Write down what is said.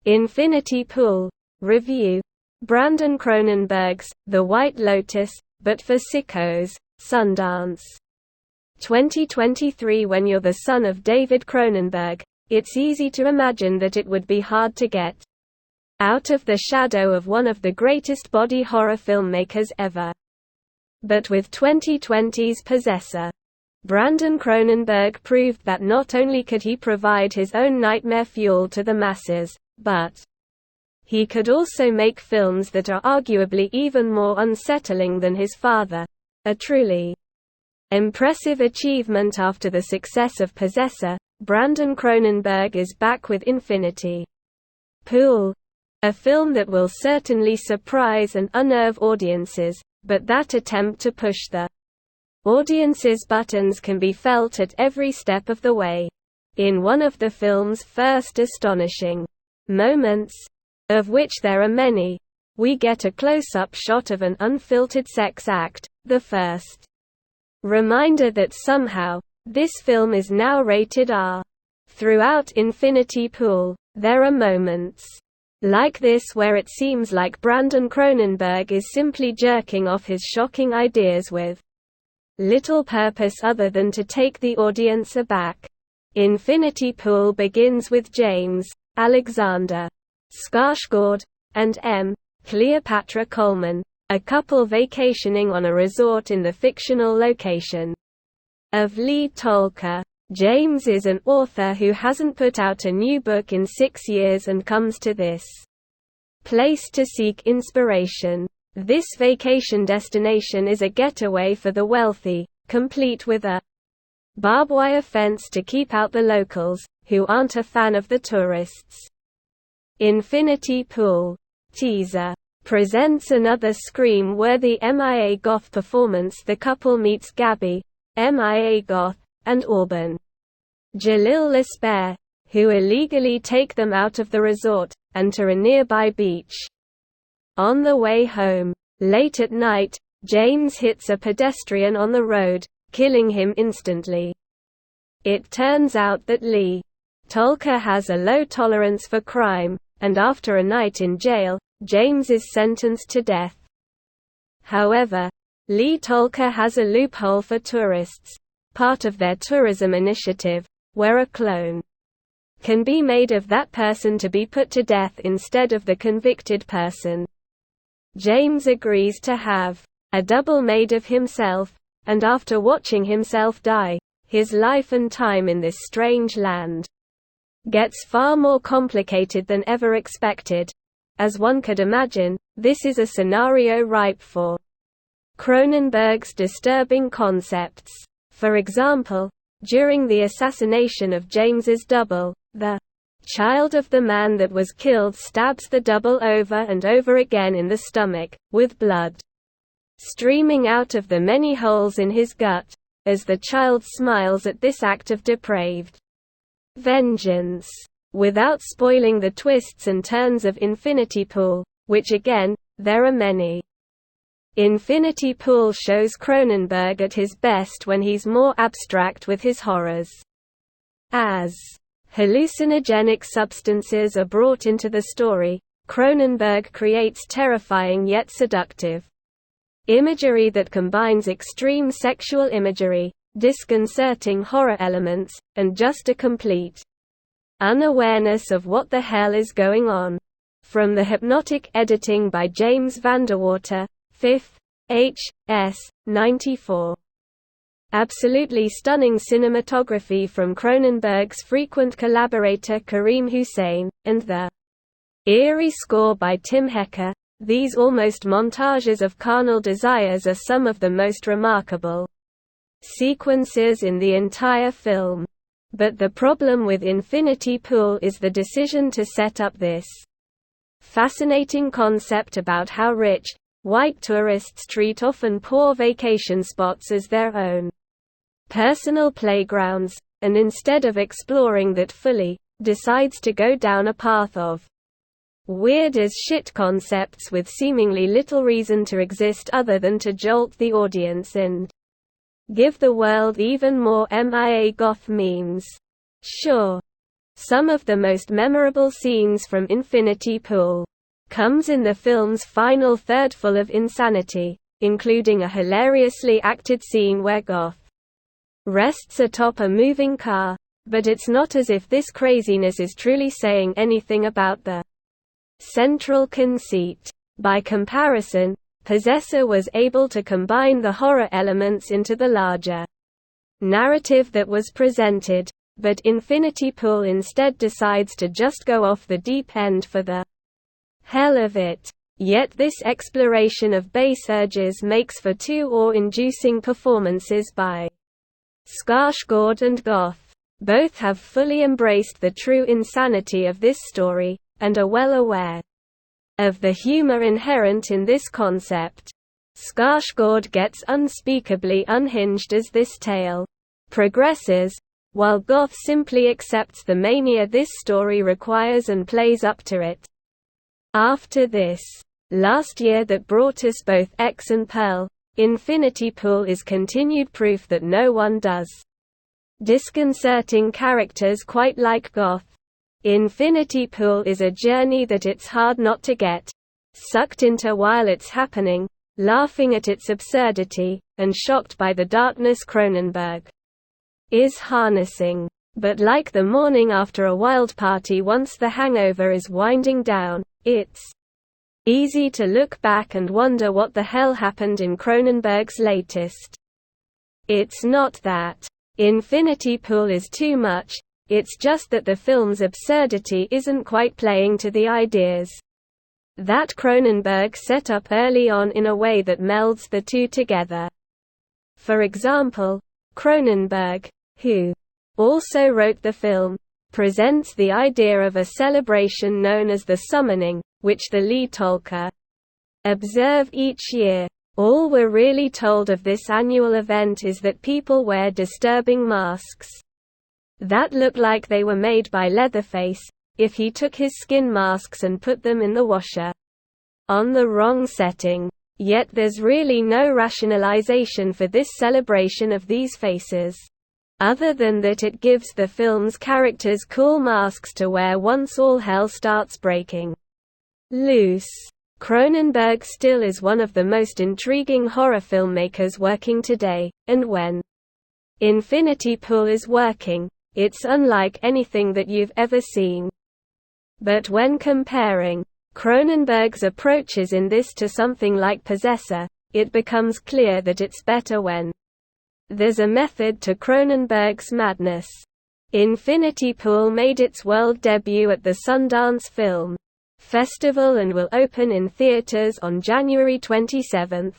Infinity Pool. Review. Brandon Cronenberg's The White Lotus, but for Sickos, Sundance. 2023. When you're the son of David Cronenberg, it's easy to imagine that it would be hard to get out of the shadow of one of the greatest body horror filmmakers ever. But with 2020's Possessor, Brandon Cronenberg proved that not only could he provide his own nightmare fuel to the masses, but he could also make films that are arguably even more unsettling than his father. A truly impressive achievement. After the success of Possessor, Brandon Cronenberg is back with Infinity Pool, a film that will certainly surprise and unnerve audiences, but that attempt to push the audience's buttons can be felt at every step of the way. In one of the film's first astonishing moments, of which there are many, we get a close-up shot of an unfiltered sex act, the first reminder that somehow, this film is now rated R. Throughout Infinity Pool, there are moments like this where it seems like Brandon Cronenberg is simply jerking off his shocking ideas with little purpose other than to take the audience aback. Infinity Pool begins with James, Alexander Skarsgård, and M. Cleopatra Coleman, a couple vacationing on a resort in the fictional location of Lee Tolkien. James is an author who hasn't put out a new book in 6 years and comes to this place to seek inspiration. This vacation destination is a getaway for the wealthy, complete with a barbed wire fence to keep out the locals, who aren't a fan of the tourists. Infinity Pool teaser presents another scream-worthy MIA Goth performance. The couple meets Gabby, MIA Goth, and Auburn, Jalil Lesper, who illegally take them out of the resort, and to a nearby beach. On the way home, late at night, James hits a pedestrian on the road, killing him instantly. It turns out that Lee Tolkien has a low tolerance for crime, and after a night in jail, James is sentenced to death. However, Lee Tolkien has a loophole for tourists, part of their tourism initiative, where a clone can be made of that person to be put to death instead of the convicted person. James agrees to have a double made of himself, and after watching himself die, his life and time in this strange land gets far more complicated than ever expected. As one could imagine, this is a scenario ripe for Cronenberg's disturbing concepts. For example, during the assassination of James's double, the child of the man that was killed stabs the double over and over again in the stomach, with blood streaming out of the many holes in his gut, as the child smiles at this act of depraved vengeance. Without spoiling the twists and turns of Infinity Pool, which again, there are many. Infinity Pool shows Cronenberg at his best when he's more abstract with his horrors. As hallucinogenic substances are brought into the story, Cronenberg creates terrifying yet seductive imagery that combines extreme sexual imagery, disconcerting horror elements, and just a complete unawareness of what the hell is going on. From the hypnotic editing by James Vanderwater, 5th, H.S., 94. Absolutely stunning cinematography from Cronenberg's frequent collaborator Karim Hussein, and the eerie score by Tim Hecker, these almost montages of carnal desires are some of the most remarkable sequences in the entire film. But the problem with Infinity Pool is the decision to set up this fascinating concept about how rich, white tourists treat often poor vacation spots as their own personal playgrounds, and instead of exploring that fully, decides to go down a path of weird as shit concepts with seemingly little reason to exist other than to jolt the audience and give the world even more MIA Goth memes. Sure, Some of the most memorable scenes from Infinity Pool comes in the film's final third, full of insanity, including a hilariously acted scene where Goth rests atop a moving car, but it's not as if this craziness is truly saying anything about the central conceit. By comparison, Possessor was able to combine the horror elements into the larger narrative that was presented, but Infinity Pool instead decides to just go off the deep end for the hell of it. Yet this exploration of base urges makes for two awe-inducing performances by Skarsgård and Goth. Both have fully embraced the true insanity of this story, and are well aware of the humor inherent in this concept. Skarsgård gets unspeakably unhinged as this tale progresses, while Goth simply accepts the mania this story requires and plays up to it. After this last year that brought us both X and Pearl, Infinity Pool is continued proof that no one does disconcerting characters quite like Goth. Infinity Pool is a journey that it's hard not to get sucked into while it's happening, laughing at its absurdity, and shocked by the darkness Cronenberg is harnessing. But like the morning after a wild party once the hangover is winding down, it's easy to look back and wonder what the hell happened in Cronenberg's latest. It's not that Infinity Pool is too much, it's just that the film's absurdity isn't quite playing to the ideas that Cronenberg set up early on in a way that melds the two together. For example, Cronenberg, who also wrote the film, presents the idea of a celebration known as the Summoning, which the lead Tolka observe each year. All we're really told of this annual event is that people wear disturbing masks that look like they were made by Leatherface, if he took his skin masks and put them in the washer on the wrong setting. Yet there's really no rationalization for this celebration of these faces, other than that it gives the film's characters cool masks to wear once all hell starts breaking loose. Cronenberg still is one of the most intriguing horror filmmakers working today, and when Infinity Pool is working, it's unlike anything that you've ever seen. But when comparing Cronenberg's approaches in this to something like Possessor, it becomes clear that it's better when there's a method to Cronenberg's madness. Infinity Pool made its world debut at the Sundance Film Festival and will open in theaters on January 27.